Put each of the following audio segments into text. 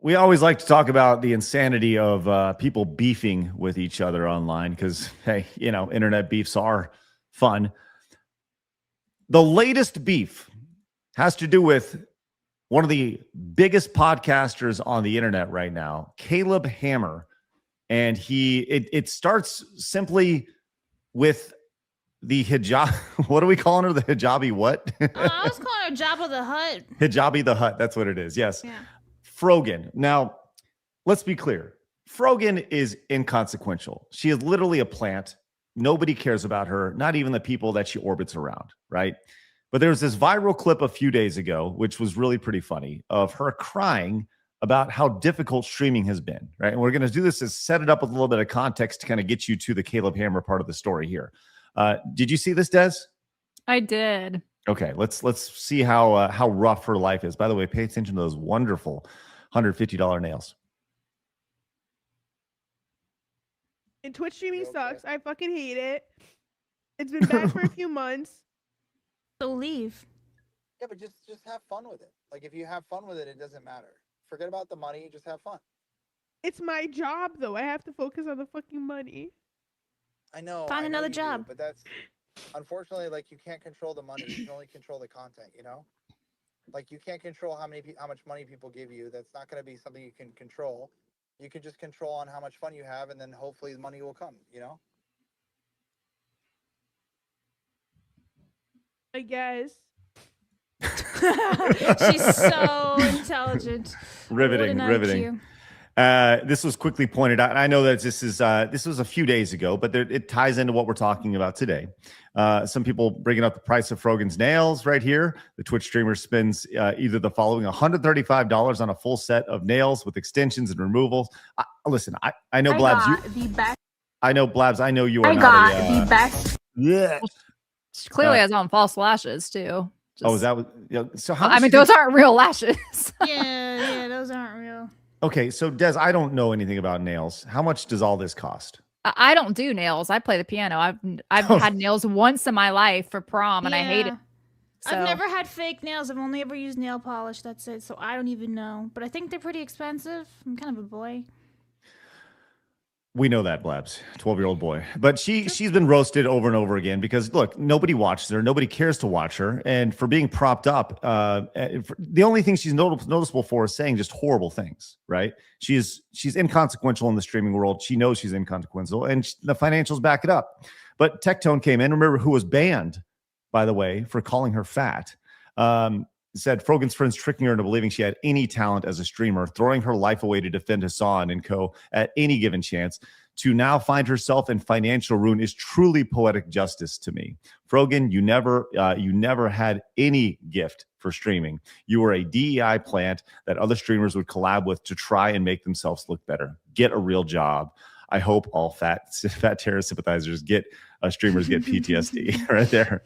We always like to talk about the insanity of people beefing with each other online because, hey, internet beefs are fun. The latest beef has to do with one of the biggest podcasters on the internet right now, Caleb Hammer. And it starts simply with the hijab. What are we calling her? The hijabi what? I was calling her Jabba the Hutt. Hijabi the Hutt. That's what it is. Yes. Yeah. Frogan. Now, let's be clear. Frogan is inconsequential. She is literally a plant. Nobody cares about her, not even the people that she orbits around, right? But there was this viral clip a few days ago, which was really pretty funny, of her crying about how difficult streaming has been, right? And we're going to do this to set it up with a little bit of context to kind of get you to the Caleb Hammer part of the story here. Did you see this, Des? I did. Okay, let's see how rough her life is. By the way, pay attention to those wonderful $150 nails. And Twitch streaming sucks. I fucking hate it. It's been bad for a few months. So leave. Yeah, but just have fun with it. Like, if you have fun with it, it doesn't matter. Forget about the money. Just have fun. It's my job, though. I have to focus on the fucking money. I know. Find I know another you do, job. but that's unfortunately, like, you can't control the money. You can only control the content. Like, you can't control how much money people give you. That's not going to be something you can control. You can just control on how much fun you have, and then hopefully the money will come. I guess. She's so intelligent. Riveting. This was quickly pointed out. I know that this was a few days ago, but it ties into what we're talking about today. Some people bringing up the price of Frogan's nails right here. The Twitch streamer spends either the following $135 on a full set of nails with extensions and removals. Listen, I know Blabs. I know Blabs. I know you are the best. Yeah. She clearly has on false lashes too. Is that what? So how? I mean, those aren't real lashes. yeah, those aren't real. Okay, so Des, I don't know anything about nails. How much does all this cost? I don't do nails. I play the piano. I've had nails once in my life for prom, and I hate it. So. I've never had fake nails. I've only ever used nail polish. That's it. So I don't even know. But I think they're pretty expensive. I'm kind of a boy. We know that, Blabs, 12-year-old boy. But she's been roasted over and over again because, look, nobody watches her. Nobody cares to watch her. And for being propped up, the only thing she's noticeable for is saying just horrible things, right? She's inconsequential in the streaming world. She knows she's inconsequential, and the financials back it up. But Tectone came in. Remember who was banned, by the way, for calling her fat. Said Frogan's friends tricking her into believing she had any talent as a streamer, throwing her life away to defend Hassan and co. at any given chance. To now find herself in financial ruin is truly poetic justice to me. Frogan, you never had any gift for streaming. You were a DEI plant that other streamers would collab with to try and make themselves look better. Get a real job. I hope all fat terror sympathizers streamers get PTSD right there.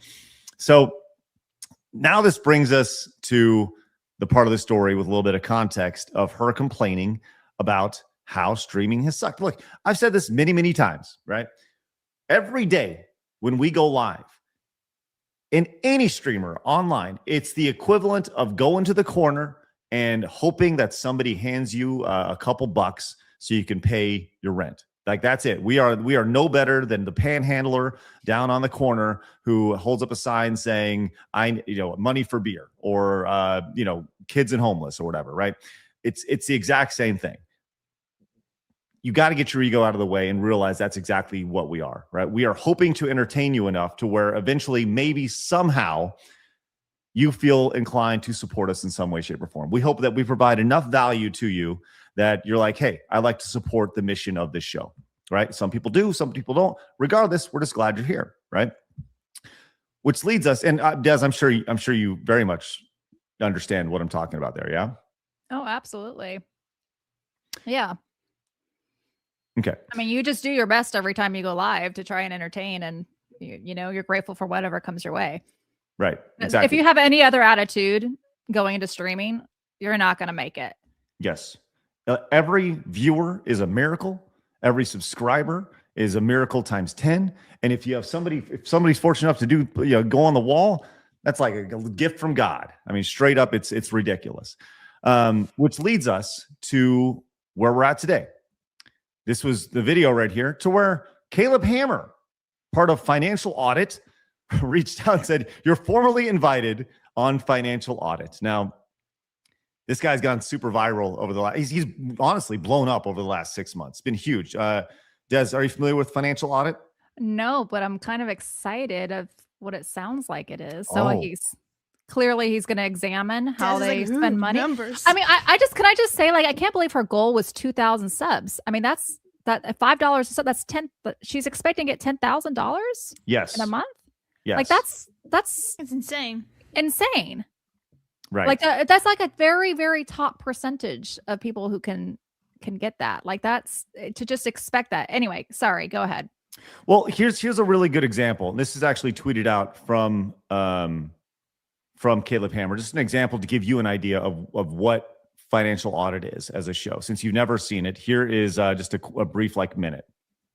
So now this brings us to the part of the story with a little bit of context of her complaining about how streaming has sucked. Look, I've said this many, many times, right? Every day when we go live in any streamer online, it's the equivalent of going to the corner and hoping that somebody hands you a couple bucks so you can pay your rent. Like, that's it. We are no better than the panhandler down on the corner who holds up a sign saying, money for beer, or, kids and homeless or whatever, right? It's the exact same thing. You got to get your ego out of the way and realize that's exactly what we are, right? We are hoping to entertain you enough to where eventually, maybe somehow, you feel inclined to support us in some way, shape, or form. We hope that we provide enough value to you that you're like, hey, I like to support the mission of this show, right? Some people do, some people don't. Regardless, we're just glad you're here, right? Which leads us, and Des, I'm sure you very much understand what I'm talking about there, yeah? Oh, absolutely. Yeah. Okay. I mean, you just do your best every time you go live to try and entertain, and you're grateful for whatever comes your way. Right. Exactly. If you have any other attitude going into streaming, you're not going to make it. Yes. Every viewer is a miracle. Every subscriber is a miracle times 10. And if somebody's fortunate enough to go on the wall, that's like a gift from God. I mean, straight up, it's ridiculous. Which leads us to where we're at today. This was the video right here to where Caleb Hammer, part of Financial Audit, reached out and said, "You're formally invited on Financial Audit." Now, this guy's gone super viral over the last, he's honestly blown up over the last 6 months. It's been huge. Des, are you familiar with Financial Audit? No, but I'm kind of excited of what it sounds like it is. So Oh. he's going to examine how Des is they like, spend "Ooh, money. numbers." I mean, can I just say, like, I can't believe her goal was 2,000 subs. I mean, that's $5 a sub. That's 10. But she's expecting to get $10,000 Yes. in a month. Yes. Like that's It's insane. insane. right. Like that's like a very, very top percentage of people who can get that. Like that's to just expect that. Anyway, sorry, go ahead. Well, here's a really good example. This is actually tweeted out from Caleb Hammer. Just an example to give you an idea of what Financial Audit is as a show. Since you've never seen it, here is just a brief minute.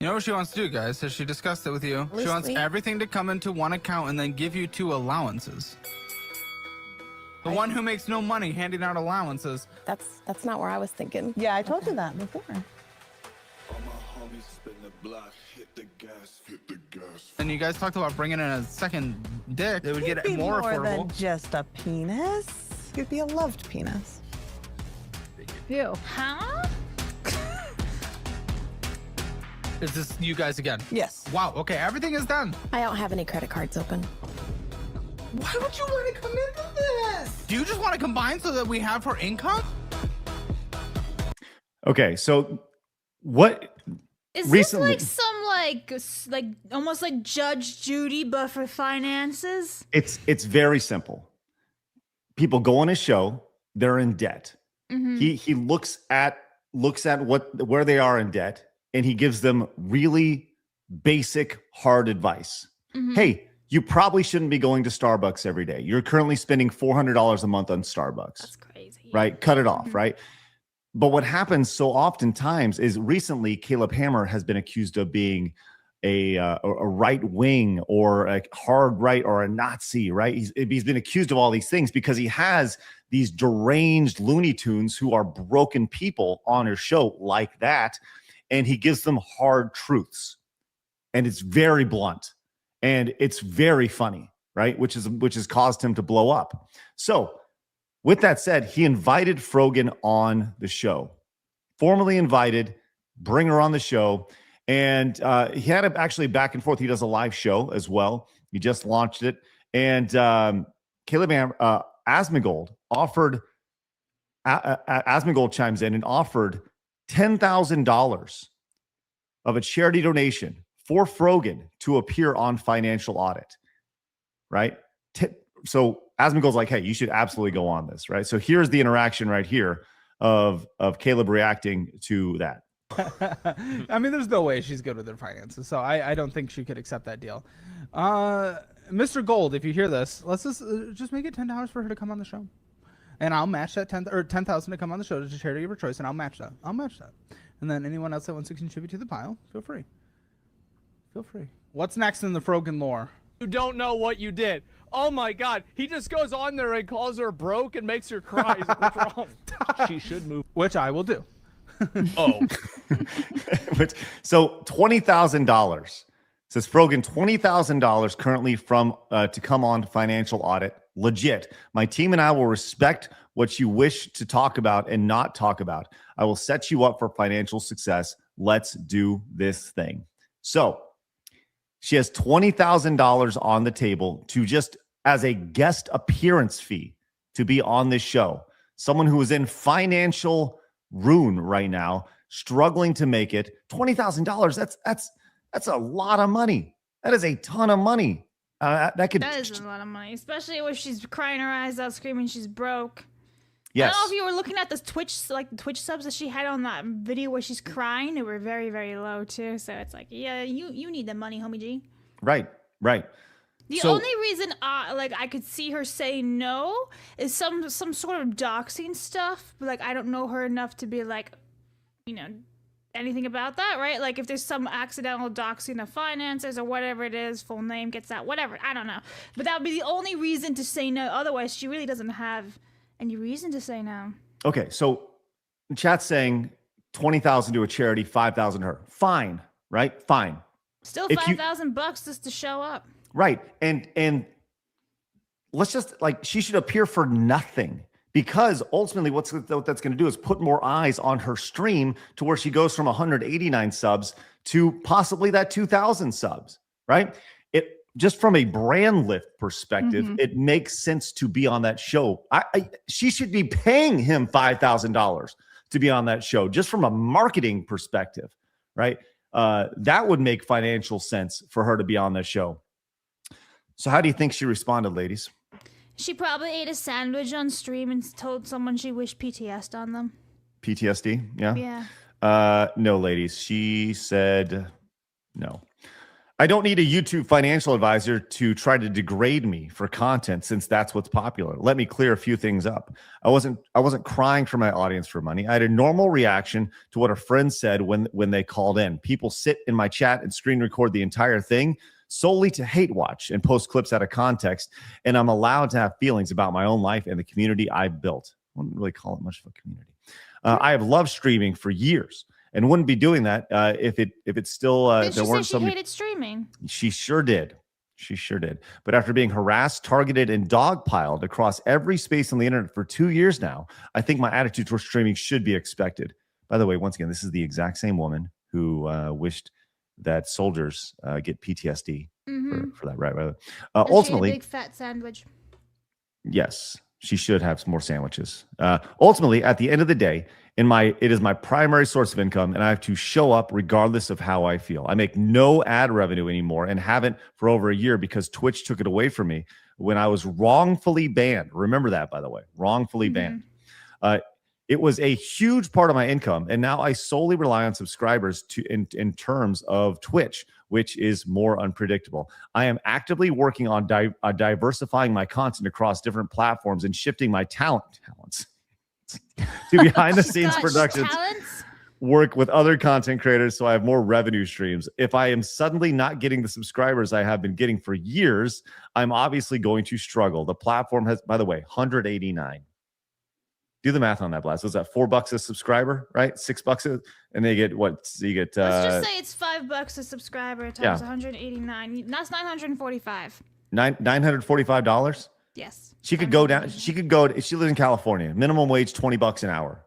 You know what she wants to do, guys? Has she discussed it with you? She wants everything to come into one account and then give you 2 allowances. The one who makes no money handing out allowances. That's not where I was thinking. Yeah, I told you that before. And you guys talked about bringing in a second dick. It would get it more affordable. Than just a penis. You'd be a loved penis. Ew. Huh? Is this you guys again? Yes. Wow, okay, everything is done. I don't have any credit cards open. Why would you want to come into this? Do you just want to combine so that we have her income? Okay, so what Is recently this like some like almost like Judge Judy but for finances? it's very simple. People go on his show, they're in debt. Mm-hmm. He looks at where they are in debt, and he gives them really basic hard advice. Mm-hmm. Hey, you probably shouldn't be going to Starbucks every day. You're currently spending $400 a month on Starbucks. That's crazy. Right? Cut it off, Mm-hmm. right? But what happens so oftentimes is recently Caleb Hammer has been accused of being a right wing or a hard right or a Nazi, right? He's been accused of all these things because he has these deranged Looney Tunes who are broken people on his show like that. And he gives them hard truths. And it's very blunt and it's very funny, right? Which has caused him to blow up. So with that said, he invited Frogan on the show, formally invited, bring her on the show. And he had actually back and forth. He does a live show as well. He just launched it. And Caleb Asmongold offered, Asmongold chimes in and offered $10,000 of a charity donation for Frogan to appear on Financial Audit, right? So Asmongold's like, hey, you should absolutely go on this, right? So here's the interaction right here of Caleb reacting to that. I mean, there's no way she's good with her finances, so I don't think she could accept that deal. Mr. Gold, if you hear this, let's just make it $10 for her to come on the show, and I'll match that $10,000 to come on the show to charity of her choice, and I'll match that. And then anyone else that wants to contribute to the pile, feel free. What's next in the Frogan lore? You don't know what you did. Oh my God, he just goes on there and calls her broke and makes her cry. He's like, what's wrong? She should move. Which I will do. Oh. So $20,000 says Frogan, $20,000 currently from to come on Financial Audit. Legit. My team and I will respect what you wish to talk about and not talk about. I will set you up for financial success. Let's do this thing. So she has $20,000 on the table to just as a guest appearance fee to be on this show. Someone who is in financial ruin right now, struggling to make it. $20,000. That's a lot of money. That is a ton of money. That is a lot of money, especially when she's crying her eyes out, screaming she's broke. Yes. I don't know if you were looking at the Twitch subs that she had on that video where she's crying. They were very, very low too. So it's like, yeah, you need the money, homie G. Right. The only reason I could see her say no is some sort of doxing stuff. But like I don't know her enough to be like, anything about that, right? Like if there's some accidental doxing of finances or whatever it is, full name gets that, whatever. I don't know. But that would be the only reason to say no. Otherwise, she really doesn't have any reason to say no. Okay, so chat's saying 20,000 to a charity, 5,000 to her. Fine, right? Fine. Still If you- $5,000 just to show up. Right. And let's just like, she should appear for nothing, because ultimately what that's going to do is put more eyes on her stream to where she goes from 189 subs to possibly that 2,000 subs, right? It just from a brand lift perspective, it makes sense to be on that show. She should be paying him $5,000 to be on that show, just from a marketing perspective, right? That would make financial sense for her to be on that show. So how do you think she responded, ladies? She probably ate a sandwich on stream and told someone she wished PTSD on them. PTSD? Yeah. Yeah. No, ladies. She said no. I don't need a YouTube financial advisor to try to degrade me for content, since that's what's popular. Let me clear a few things up. I wasn't crying for my audience for money. I had a normal reaction to what a friend said when they called in. People sit in my chat and screen record the entire thing solely to hate watch and post clips out of context, and I'm allowed to have feelings about my own life and the community I've built. I wouldn't really call it much of a community. I have loved streaming for years and wouldn't be doing that if it's still Did she say she hated streaming? She sure did. She sure did. But after being harassed, targeted, and dogpiled across every space on the internet for 2 years now, I think my attitude towards streaming should be expected. By the way, once again, this is the exact same woman who wished that soldiers get PTSD for that, right? Ultimately, she ate a big fat sandwich. yes, she should have some more sandwiches. Ultimately, at the end of the day, it is my primary source of income, and I have to show up regardless of how I feel. I make no ad revenue anymore and haven't for over a year because Twitch took it away from me when I was wrongfully banned. Remember that, by the way, wrongfully banned. It was a huge part of my income, and now I solely rely on subscribers in terms of Twitch, which is more unpredictable. I am actively working on diversifying my content across different platforms and shifting my talents to behind-the-scenes productions, work with other content creators so I have more revenue streams. If I am suddenly not getting the subscribers I have been getting for years, I'm obviously going to struggle. The platform has, by the way, 189. Do the math on that, Blast. Was that $4 a subscriber, right? $6, and they get what? So you get. Let's just say it's $5 a subscriber times 189. That's $945. $945. Yes. She could go down. She could go. If she lives in California, minimum wage $20 an hour.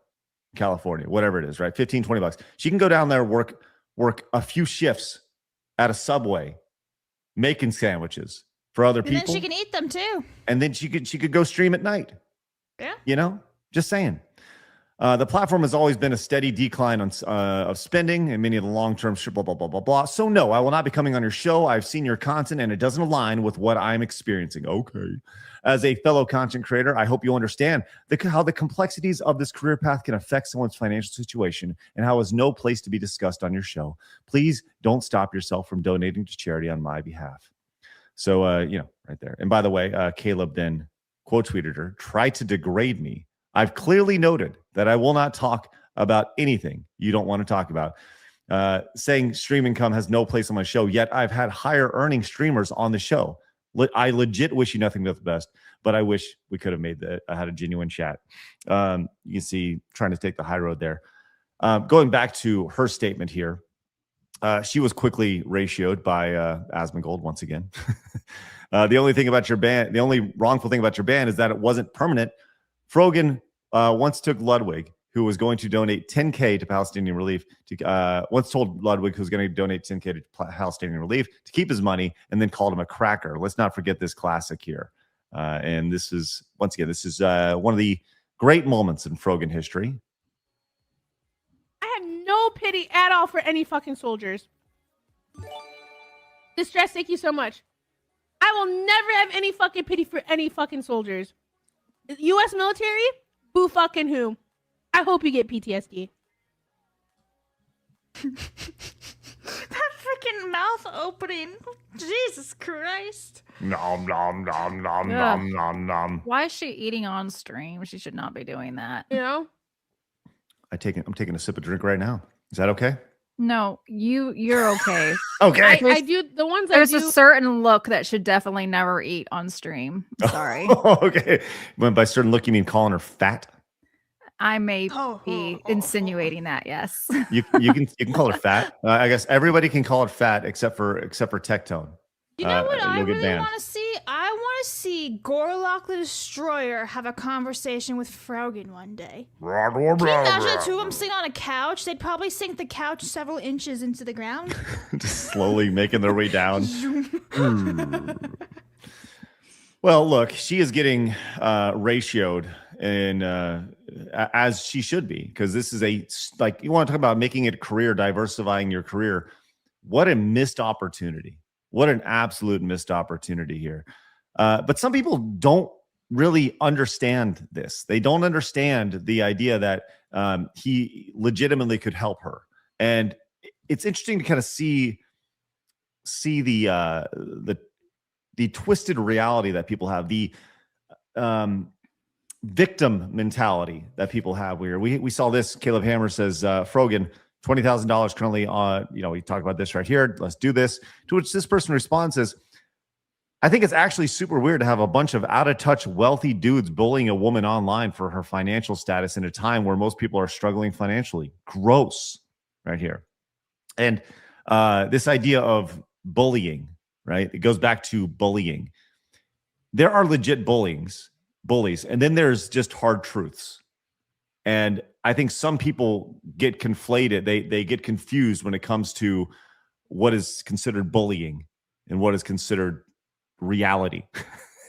California, whatever it is, right? $15-$20. She can go down there, work a few shifts at a Subway, making sandwiches for other people. And then she can eat them too. And then she could go stream at night. Yeah. You know. Just saying. The platform has always been a steady decline of spending and many of the long-term blah, blah, blah, blah, blah. So no, I will not be coming on your show. I've seen your content and it doesn't align with what I'm experiencing. Okay. As a fellow content creator, I hope you understand how the complexities of this career path can affect someone's financial situation and how is no place to be discussed on your show. Please don't stop yourself from donating to charity on my behalf. So, right there. And by the way, Caleb then quote tweeted her, try to degrade me. I've clearly noted that I will not talk about anything you don't want to talk about. Saying stream income has no place on my show, yet I've had higher earning streamers on the show. I legit wish you nothing but the best, but I wish we could have had a genuine chat. You can see trying to take the high road there. Going back to her statement here, she was quickly ratioed by Asmongold once again. The only thing about your ban, the only wrongful thing about your ban is that it wasn't permanent. Frogan once took Ludwig, who was going to donate $10K to Palestinian relief, once told Ludwig, who was going to donate $10K to Palestinian relief, to keep his money, and then called him a cracker. Let's not forget this classic here. And this is, once again, this is one of the great moments in Frogan history. I have no pity at all for any fucking soldiers. Distress, thank you so much. I will never have any fucking pity for any fucking soldiers. U.S. military? Boo fucking who? I hope you get PTSD. That freaking mouth opening. Jesus Christ. Nom, nom, nom, nom, nom, nom, nom. Why is she eating on stream? She should not be doing that. You know? I'm taking a sip of drink right now. Is that okay? No, you're okay. Okay. I do the ones There's I do. a certain look that should definitely never eat on stream. Sorry. Okay. When by certain look you mean calling her fat? I may be insinuating that. Yes. You can call her fat. I guess everybody can call it fat except for Tectone. You know what I you'll get really banned. want to see? I want to see Gorlock the Destroyer have a conversation with Frogan one day. Can you imagine the two of them sitting on a couch? They'd probably sink the couch several inches into the ground. Just slowly making their way down. Well, look, she is getting ratioed in as she should be, because this is like, you want to talk about making it a career, diversifying your career. What a missed opportunity. What an absolute missed opportunity here. But some people don't really understand this. They don't understand the idea that he legitimately could help her. And it's interesting to kind of see the twisted reality that people have, the victim mentality that people have. We saw this. Caleb Hammer says, Frogan, $20,000 currently on, we talk about this right here. Let's do this. To which this person responds is, I think it's actually super weird to have a bunch of out-of-touch wealthy dudes bullying a woman online for her financial status in a time where most people are struggling financially. Gross right here. And this idea of bullying, right? It goes back to bullying. There are legit bullies, and then there's just hard truths. And I think some people get conflated. They get confused when it comes to what is considered bullying and what is considered reality.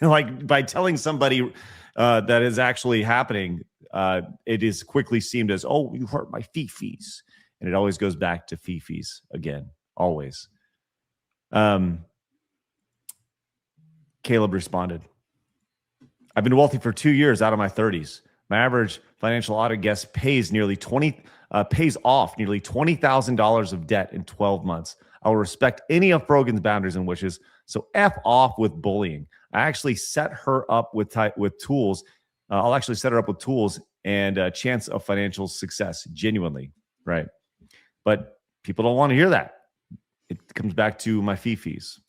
Like, by telling somebody that is actually happening, it is quickly seen as, oh, you hurt my fifis. And it always goes back to fifis again, always. Caleb responded, I've been wealthy for 2 years out of my 30s. My average financial audit guest pays off nearly $20,000 of debt in 12 months. I will respect any of Frogan's boundaries and wishes. So F off with bullying. I actually set her up with tools. I'll actually set her up with tools and a chance of financial success, genuinely, right? But people don't want to hear that. It comes back to my fifis.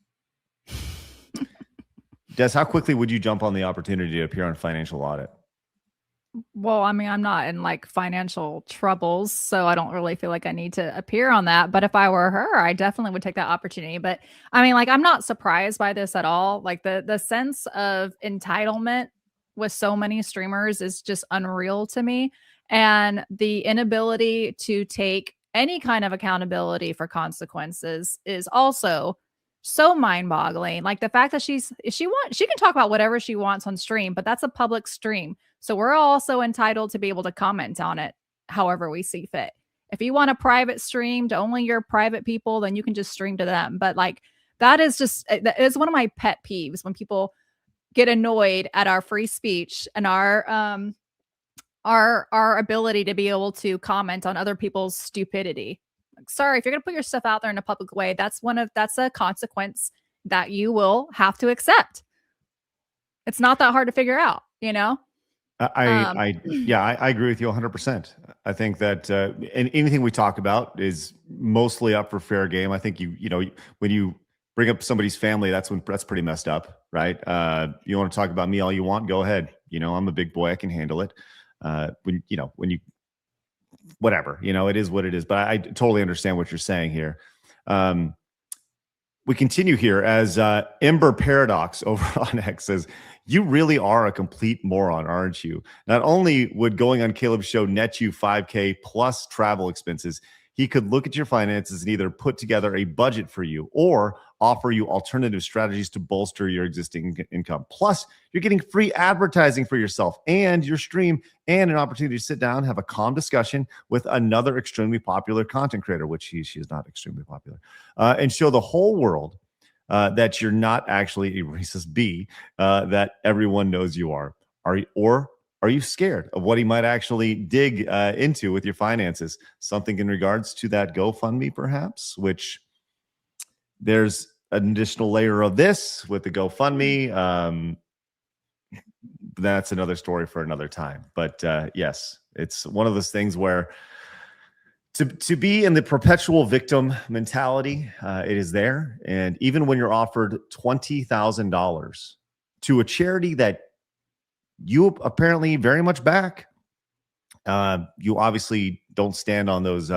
Des, how quickly would you jump on the opportunity to appear on Financial Audit? Well, I mean, I'm not in like financial troubles, so I don't really feel like I need to appear on that. But if I were her, I definitely would take that opportunity. But I mean, like, I'm not surprised by this at all. Like, the sense of entitlement with so many streamers is just unreal to me. And the inability to take any kind of accountability for consequences is also so mind-boggling. Like, the fact that she can talk about whatever she wants on stream, but that's a public stream. So we're also entitled to be able to comment on it however we see fit. If you want a private stream to only your private people, then you can just stream to them. But like, that is one of my pet peeves, when people get annoyed at our free speech and our ability to be able to comment on other people's stupidity. Like, sorry, if you're going to put your stuff out there in a public way, that's a consequence that you will have to accept. It's not that hard to figure out, you know? I agree with you 100%. I think that anything we talk about is mostly up for fair game. I think when you bring up somebody's family, that's pretty messed up, right? You want to talk about me all you want, go ahead. I'm a big boy, I can handle it. Whatever, it is what it is. But I totally understand what you're saying here. We continue here as Ember Paradox over on X says, you really are a complete moron, aren't you? Not only would going on Caleb's show net you $5K plus travel expenses, he could look at your finances and either put together a budget for you or offer you alternative strategies to bolster your existing income. Plus, you're getting free advertising for yourself and your stream, and an opportunity to sit down, have a calm discussion with another extremely popular content creator, which she is not extremely popular, and show the whole world that you're not actually a racist B, that everyone knows you are. Are you scared of what he might actually dig into with your finances? Something in regards to that GoFundMe, perhaps, which there's an additional layer of this with the GoFundMe. That's another story for another time. But yes, it's one of those things where to be in the perpetual victim mentality, it is there. And even when you're offered $20,000 to a charity that you apparently very much back, You obviously don't stand on those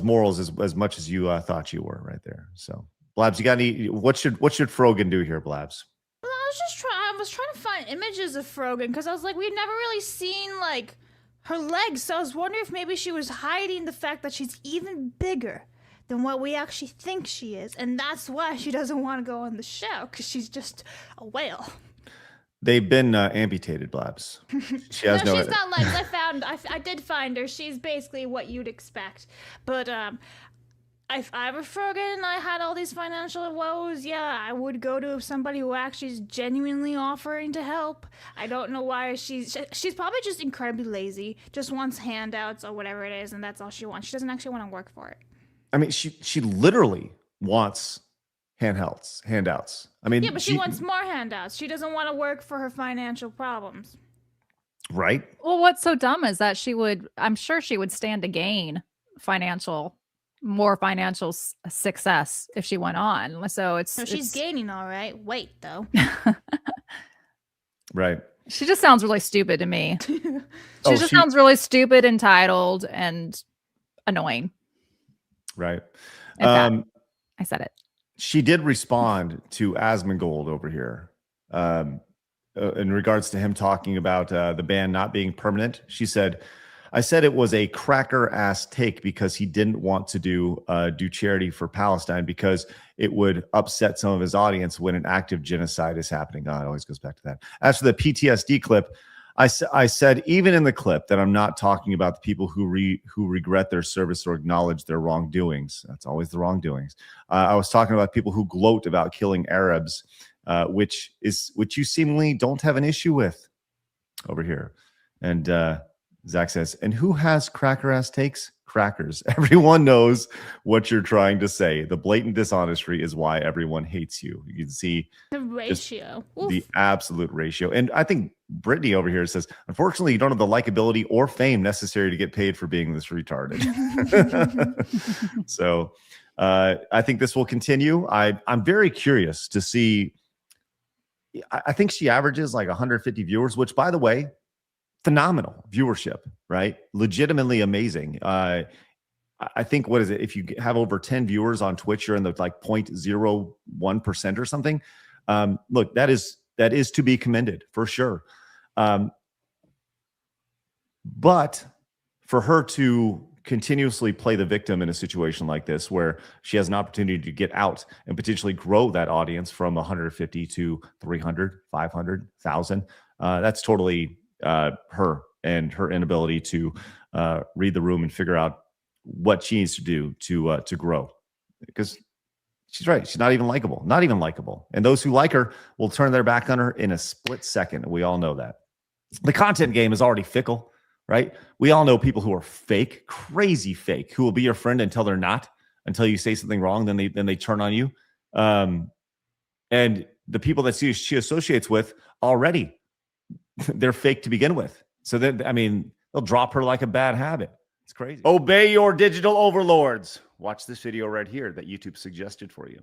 morals as much as you thought you were right there. So, Blabs, you got any? What should Frogan do here, Blabs? Well, I was trying to find images of Frogan because I was like, we've never really seen like her legs. So I was wondering if maybe she was hiding the fact that she's even bigger than what we actually think she is, and that's why she doesn't want to go on the show because she's just a whale. They've been amputated, Blabs. She has no, she's got legs. I did find her. She's basically what you'd expect. But if I were Frogan and I had all these financial woes, yeah, I would go to somebody who actually is genuinely offering to help. I don't know why she's probably just incredibly lazy, just wants handouts or whatever it is, and that's all she wants. She doesn't actually want to work for it. I mean, she literally wants handouts. I mean, yeah, but she wants more handouts. She doesn't want to work for her financial problems. Right. Well, what's so dumb is that I'm sure she would stand to gain more financial success if she went on. So she's gaining all right. Wait, though. Right. She just sounds really stupid to me. She sounds really stupid, entitled, and annoying. Right. I said it. She did respond to Asmongold over here in regards to him talking about the ban not being permanent. She said, I said it was a cracker ass take because he didn't want to do charity for Palestine because it would upset some of his audience when an active genocide is happening. Oh, it always goes back to that. As for the PTSD clip, I said even in the clip that I'm not talking about the people who regret their service or acknowledge their wrongdoings. That's always the wrongdoings. I was talking about people who gloat about killing Arabs, which you seemingly don't have an issue with over here. And Zach says, and who has cracker ass takes? Crackers. Everyone knows what you're trying to say. The blatant dishonesty is why everyone hates you. You can see the ratio. The absolute ratio. And I think Brittany over here says, unfortunately, you don't have the likability or fame necessary to get paid for being this retarded. So I think this will continue. I'm very curious to see. I think she averages like 150 viewers, which, by the way, phenomenal viewership, right? Legitimately amazing. I think, what is it? If you have over 10 viewers on Twitch, you're in the like 0.01% or something. Look, that is to be commended for sure. But for her to continuously play the victim in a situation like this, where she has an opportunity to get out and potentially grow that audience from 150 to 300, 500, 1,000, that's totally her and her inability to read the room and figure out what she needs to do to grow, because she's right. She's not even likable. And those who like her will turn their back on her in a split second. We all know that. The content game is already fickle, right? We all know people who are fake, crazy fake, who will be your friend until they're not, until you say something wrong, then they turn on you. And the people that she associates with already, they're fake to begin with. So then, I mean, they'll drop her like a bad habit. It's crazy. Obey your digital overlords. Watch this video right here that YouTube suggested for you.